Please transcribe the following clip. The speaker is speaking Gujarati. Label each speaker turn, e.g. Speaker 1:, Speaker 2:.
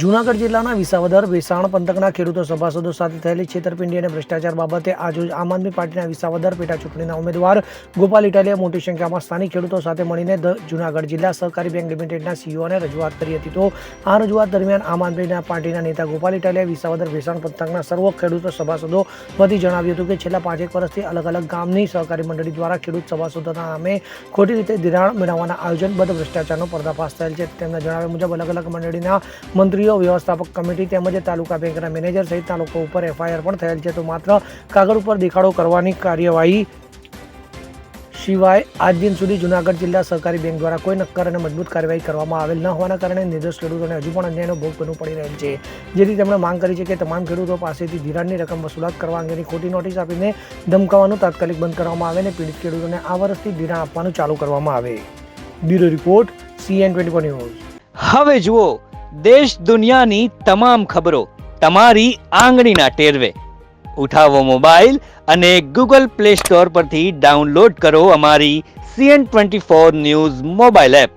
Speaker 1: જૂનાગઢ જિલ્લાના વિસાવદર વેસાણ પંથકના ખેડૂતો સભાસદો સાથે થયેલી છેતરપિંડી અને ભ્રષ્ટાચાર બાબતે આજરોજ આમ આદમી પાર્ટીના વિસાવદર પેટા ચૂંટણીના ઉમેદવાર ગોપાલ ઇટાલિયાએ મોટી સંખ્યામાં સ્થાનિક ખેડૂતો સાથે મળીને જૂનાગઢ જિલ્લા સહકારી બેંક લિમિટેડના સીઈઓને રજૂઆત કરી હતી. તો આ રજૂઆત દરમિયાન આમ આદમી પાર્ટીના નેતા ગોપાલ ઇટાલિયાએ વિસાવદર વેસાણ પંથકના સર્વ ખેડૂતો સભાસદો વતી જણાવ્યું હતું કે છેલ્લા 5 વર્ષથી અલગ અલગ ગામની સહકારી મંડળી દ્વારા ખેડૂત સભાસદોના નામે ખોટી રીતે ધિરાણ મેળવવાના આયોજનબદ્ધ ભ્રષ્ટાચારનો પર્દાફાશ થયેલ છે. તેમના જણાવ્યા મુજબ અલગ અલગ મંડળીના મંત્રીઓ, વ્યવસ્થાપક કમિટી તેમજ તાલુકા બેંકના મેનેજર સહિતના લોકો ઉપર એફઆઈઆર પણ થયેલ છે. તો માત્ર કાગળ ઉપર દેખાડો કરવાની કાર્યવાહી સિવાય આજ દિન સુધી જૂનાગઢ જિલ્લા સહકારી બેંક દ્વારા કોઈ નક્કર અને મજબૂત કાર્યવાહી કરવામાં આવેલ ન હોવાના કારણે નિર્દોષ ખેડૂતોને હજુ પણ અન્યાયનો ભોગ બનવું પડી રહેલ છે. જેથી તેમણે માંગ કરી છે કે તમામ ખેડૂતો પાસેથી ધિરાણની રકમ વસૂલાત કરવા અંગેની ખોટી નોટિસ આપીને ધમકાવવાનું તાત્કાલિક બંધ કરવામાં આવે અને પીડિત ખેડૂતોને આ વર્ષથી ધિરાણ આપવાનું ચાલુ કરવામાં આવે. Bureau report CN24 news.
Speaker 2: હવે જુઓ દેશ દુનિયાની તમામ ખબરો તમારી આંગળીના ટેરવે. ઉઠાવો મોબાઈલ અને Google Play Store પરથી ડાઉનલોડ કરો અમારી CN24 ન્યૂઝ મોબાઈલ એપ.